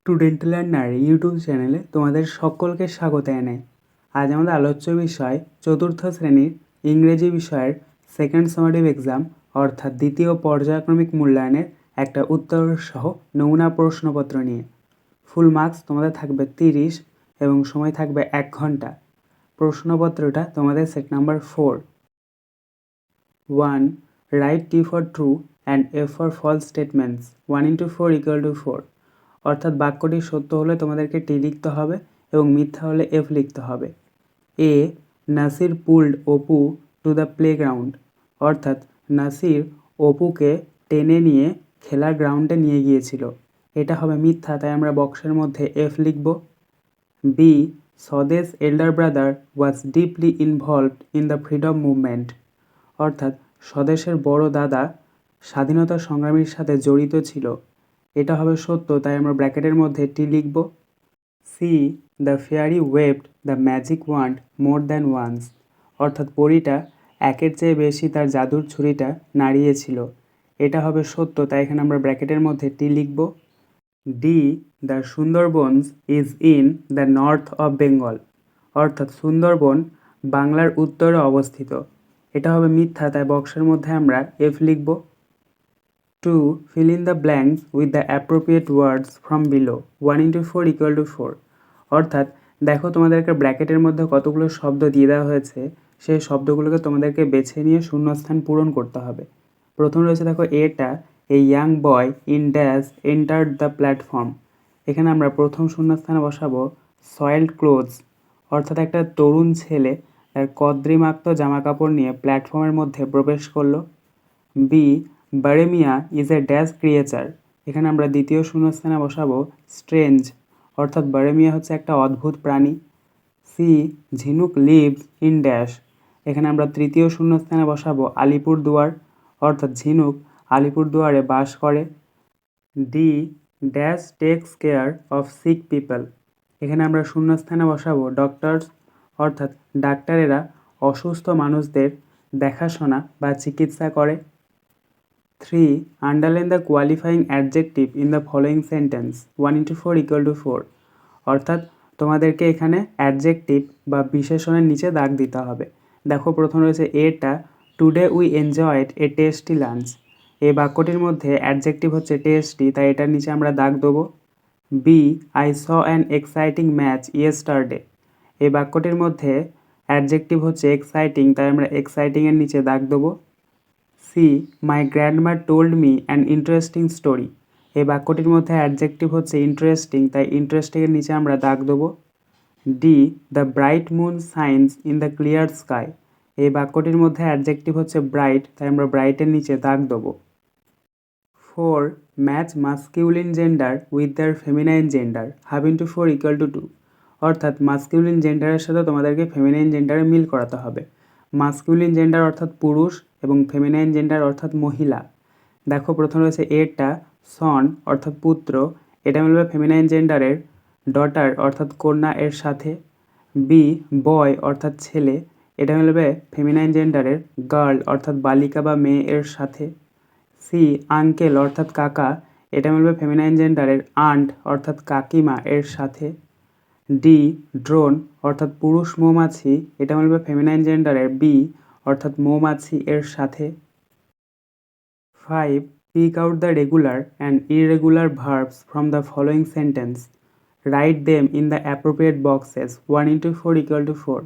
Student learner YouTube চ্যানেলে তোমাদের সকলকে স্বাগত জানাই। আজ আমাদের আলোচ্য বিষয় চতুর্থ শ্রেণীর ইংরেজি বিষয়ের সেকেন্ড সামারিভ এক্সাম অর্থাৎ দ্বিতীয় পর্যায়ক্রমিক মূল্যায়নের একটা উত্তর সহ নমুনা প্রশ্নপত্র নিয়ে। ফুল মার্কস তোমাদের থাকবে 30 এবং সময় থাকবে 1 ঘন্টা। প্রশ্নপত্রটা তোমাদের set number 4। 1. Write T for true and F for false statements. 1 into 4 equal to 4. অর্থাৎ বাক্যটি সত্য হলে তোমাদেরকে টি লিখতে হবে এবং মিথ্যা হলে এফ লিখতে হবে। A Nasir pulled Opu to the playground, অর্থাৎ নাসির অপুকে টেনে নিয়ে খেলার গ্রাউন্ডে নিয়ে গিয়েছিল। এটা হবে মিথ্যা, তাই আমরা বক্সের মধ্যে এফ লিখব। বি স্বদেশ elder brother was deeply involved in the freedom movement, অর্থাৎ স্বদেশের বড় দাদা স্বাধীনতা সংগ্রামীর সাথে জড়িত ছিল। এটা হবে সত্য, তাই আমরা ব্র্যাকেটের মধ্যে টি লিখব। C the fairy waved the magic wand more than once, অর্থাৎ পরীটা একের চেয়ে বেশি তার জাদুর ছুরিটা নাড়িয়েছিল। এটা হবে সত্য, তাই এখানে আমরা ব্র্যাকেটের মধ্যে টি লিখব। D the Sundarbans is in the north of Bengal, অর্থাৎ সুন্দরবন বাংলার উত্তরে অবস্থিত। এটা হবে মিথ্যা, তাই বক্সের মধ্যে আমরা এফ লিখব। 2. Fill in the blanks with the appropriate words from below. 1 into 4 equal to 4. অর্থাৎ দেখো তোমাদেরকে ব্র্যাকেটের মধ্যে কতগুলো শব্দ দিয়ে দেওয়া হয়েছে, সেই শব্দগুলোকে তোমাদেরকে বেছে নিয়ে শূন্যস্থান পূরণ করতে হবে। প্রথম রয়েছে দেখো এটা, a young boy in dash entered the platform. এখানে আমরা প্রথম শূন্যস্থানে বসাবো সয়েলড ক্লোথস, অর্থাৎ একটা তরুণ ছেলে তার কদ্রিমাক্ত জামা কাপড় নিয়ে প্ল্যাটফর্মের মধ্যে প্রবেশ করলো। B Baremia is a dash creature, এখানে আমরা দ্বিতীয় শূন্যস্থানে বসাবো স্ট্রেঞ্জ, অর্থাৎ বারেমিয়া হচ্ছে একটা অদ্ভুত প্রাণী। সি ঝিনুক লিভস ইন ড্যাশ, এখানে আমরা তৃতীয় শূন্যস্থানে বসাবো আলিপুরদুয়ার, অর্থাৎ ঝিনুক আলিপুরদুয়ারে বাস করে। D dash takes care of sick people, এখানে আমরা শূন্যস্থানে বসাবো ডক্টরস, অর্থাৎ ডাক্তারেরা অসুস্থ মানুষদের দেখাশোনা বা চিকিৎসা করে। 3. Underline the qualifying adjective in the following sentence. 1 into 4 equal to 4. অর্থাৎ তোমাদেরকে এখানে অ্যাডজেক্টিভ বা বিশেষণের নিচে দাগ দিতে হবে। দেখো প্রথম রয়েছে এটা, today we enjoyed A tasty lunch. এই বাক্যটির মধ্যে অ্যাডজেক্টিভ হচ্ছে টেস্টি, তাই এটার নিচে আমরা দাগ দেবো। B I saw an exciting match yesterday. এই বাক্যটির মধ্যে অ্যাডজেক্টিভ হচ্ছে এক্সাইটিং, তাই আমরা এক্সাইটিংয়ের নিচে দাগ দেবো। C my grandma told me an interesting story. এই বাক্যটির মধ্যে অ্যাডজেক্টিভ হচ্ছে ইন্টারেস্টিং, তাই ইন্টারেস্টিংয়ের নিচে আমরা দাগ দেবো। D the bright moon science in the clear sky. এই বাক্যটির মধ্যে অ্যাডজেক্টিভ হচ্ছে ব্রাইট, তাই আমরা ব্রাইটের নিচে দাগ দেবো। 4. Match masculine gender with their feminine gender, half into 4 equal to 2। অর্থাৎ মাস্কিউলিন জেন্ডারের সাথে তোমাদেরকে ফেমিনাইন জেন্ডারে মিল করাতে হবে। মাস্কিউলিন জেন্ডার অর্থাৎ পুরুষ এবং ফেমিনাইন জেন্ডার অর্থাৎ মহিলা। দেখো প্রথম রয়েছে এটা সন অর্থাৎ পুত্র, এটা মিলবে ফেমিনাইন জেন্ডারের ডটার অর্থাৎ কন্যা এর সাথে। বি বয় অর্থাৎ ছেলে, এটা মিলবে ফেমিনাইন জেন্ডারের গার্ল অর্থাৎ বালিকা বা মেয়ে এর সাথে। সি আঙ্কেল অর্থাৎ কাকা, এটা মিলবে ফেমিনাইন জেন্ডারের আন্ট অর্থাৎ কাকিমা এর সাথে। ডি ড্রোন অর্থাৎ পুরুষ মৌমাছি, এটা মিলবে ফেমিনাইন জেন্ডারের বি অর্থাৎ মৌমাছি এর সাথে। 5. Pick out the regular and irregular verbs from the following sentence. Write them in the appropriate boxes. 1 into 4 equal to 4.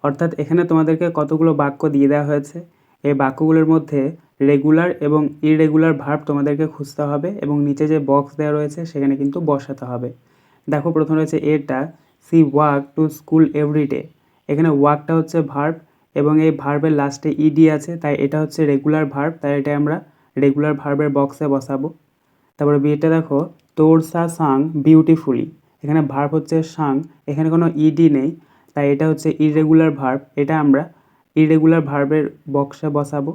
অর্থাৎ এখানে তোমাদেরকে কতগুলো বাক্য দিয়ে দেওয়া হয়েছে, এই বাক্যগুলোর মধ্যে রেগুলার এবং ইররেগুলার ভার্ব তোমাদেরকে খুঁজতে হবে এবং নিচে যে বক্স দেওয়া রয়েছে সেখানে কিন্তু বসাতে হবে। দেখো প্রথম রয়েছে এটা, C walk to school every day. এখানে ওয়াকটা হচ্ছে ভার্ব এবং এই ভার্বের লাস্টে ইডি আছে, তাই এটা হচ্ছে রেগুলার ভার্ব, তাই এটা আমরা রেগুলার ভার্বের বক্সে বসাবো। তারপরে বিটা দেখো তোরসা সাং বিউটিফুলি, এখানে ভার্ব হচ্ছে সাং, এখানে কোনো ইডি নেই, তাই এটা হচ্ছে ইররেগুলার ভার্ব, এটা আমরা ইররেগুলার ভার্বের বক্সে বসাবো।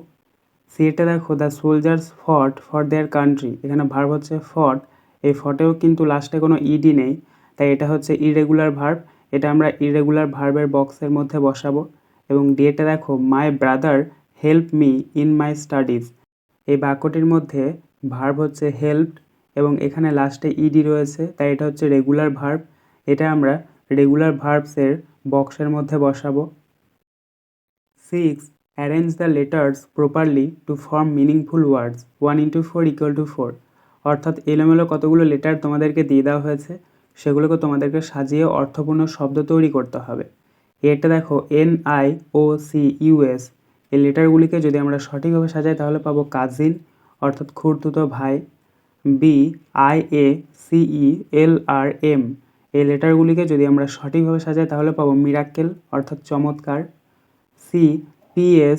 সিটা দেখো the soldiers fought for their country, এখানে ভার্ব হচ্ছে ফট, এই ফটেও কিন্তু লাস্টে কোনো ইডি নেই, তাই এটা হচ্ছে ইররেগুলার ভার্ব, এটা আমরা ইররেগুলার ভার্বের বক্সের মধ্যে বসাবো। এবং ডিটা দেখো my brother help me in my studies, এই বাক্যটির মধ্যে ভার্ব হচ্ছে হেল্পড এবং এখানে লাস্টে ইডি রয়েছে, তাই এটা হচ্ছে রেগুলার ভার্ব। এটা আমরা রেগুলার ভার্বসের বক্সের মধ্যে বসাবো। 6. Arrange the letters properly to form meaningful words. 1 into 4 equal to 4. অর্থাৎ এলোমেলো কতগুলো লেটার তোমাদেরকে দিয়ে দেওয়া হয়েছে, সেগুলোকে তোমাদেরকে সাজিয়ে অর্থপূর্ণ শব্দ তৈরি করতে হবে। এটা দেখো NIOCUS, এই লেটারগুলিকে যদি আমরা সঠিকভাবে সাজাই তাহলে পাবো কাজিন অর্থাৎ খুড়তুতো ভাই। BIACELRM, এই লেটারগুলিকে যদি আমরা সঠিকভাবে সাজাই তাহলে পাবো মিরাক্কেল অর্থাৎ চমৎকার। CPSIERETG,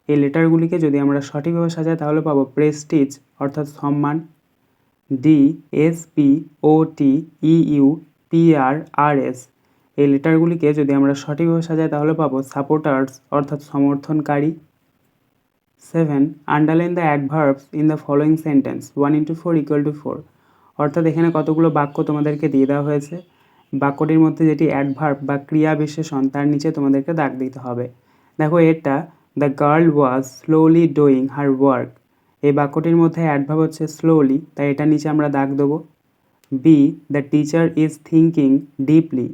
এই লেটারগুলিকে যদি আমরা সঠিকভাবে সাজাই তাহলে পাবো প্রেস্টিজ অর্থাৎ সম্মান। DSPOTEUPRS, এই লেটারগুলিকে যদি আমরা সঠিকভাবে সাজাই তাহলে পাবো সাপোর্টার্স অর্থাৎ সমর্থনকারী। 7. Underline the adverbs in the following sentence. 1 into 4 equal to 4. অর্থাৎ এখানে কতগুলো বাক্য তোমাদেরকে দিয়ে দেওয়া হয়েছে, বাক্যটির মধ্যে যেটি অ্যাডভার্ব বা ক্রিয়া বিশেষণ তার নিচে তোমাদেরকে দাগ দিতে হবে। দেখো এটা the girl was slowly doing her work, এই বাক্যটির মধ্যে অ্যাডভার্ব হচ্ছে স্লোলি, তাই এটা নিচে আমরা দাগ দেবো। B the teacher is thinking deeply,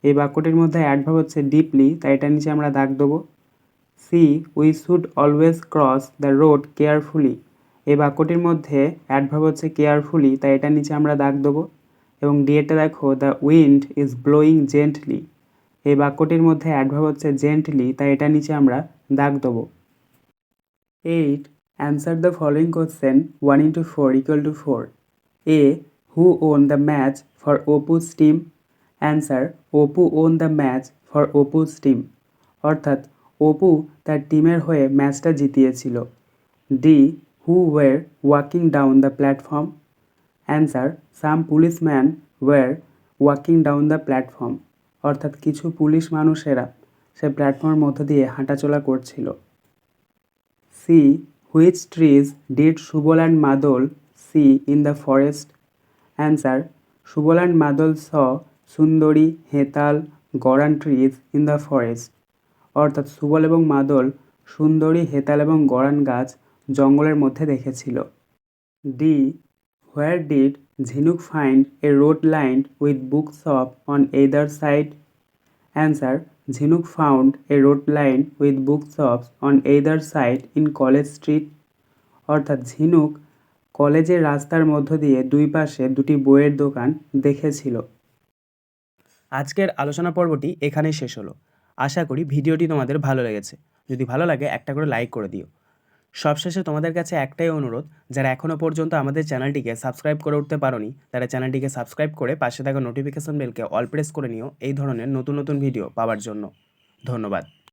এই বাক্যটির মধ্যে অ্যাডভার্ব হচ্ছে ডিপলি, তাই এটা নিচে আমরা দাগ দেবো। C we should always cross the road carefully, এই বাক্যটির মধ্যে অ্যাডভার্ব হচ্ছে কেয়ারফুলি, তাই এটা নিচে আমরা দাগ দেবো। এবং ডিএটা দেখো the wind is blowing gently, এই বাক্যটির মধ্যে অ্যাডভার্ব হচ্ছে জেন্টলি, তাই এটা নিচে আমরা দাগ দেবো। 8. Answer the following question 1 into 4 equal to 4. A. Who won the match for Opu's team? Answer Opu won the match for Opu's team, অর্থাৎ অপু তার টিমের হয়ে ম্যাচটা জিতিয়েছিল। D. Who were walking down the platform? Answer some policeman were walking down the platform, অর্থাৎ কিছু police মানুষেরা সে প্ল্যাটফর্মের মধ্য দিয়ে হাঁটাচলা করছিল। C. Which trees did Subal and Madal see in the forest? Answer Subal and Madal saw sundari, hetal, goran trees in the forest, অর্থাৎ সুবল এবং মাদল সুন্দরী, হেতাল এবং গরান গাছ জঙ্গলের মধ্যে দেখেছিল। D. Where did Jhinuk find a road lined with book shop on either side? Answer Jhinuk found a road line with book shops on either side in College Street, অর্থাৎ ঝিনুক কলেজের রাস্তার মধ্য দিয়ে দুই পাশে দুটি বইয়ের দোকান দেখেছিল। আজকের আলোচনা পর্বটি এখানেই শেষ হলো। আশা করি ভিডিওটি তোমাদের ভালো লেগেছে। যদি ভালো লাগে একটা করে লাইক করে দিও। সবশেষে তোমাদের কাছে একটাই অনুরোধ, যারা এখনও পর্যন্ত আমাদের চ্যানেলটিকে সাবস্ক্রাইব করে উঠতে পারোনি তারা চ্যানেলটিকে সাবস্ক্রাইব করে পাশে থাকা নোটিফিকেশন বেলকে অল প্রেস করে নিও এই ধরনের নতুন নতুন ভিডিও পাওয়ার জন্য। ধন্যবাদ।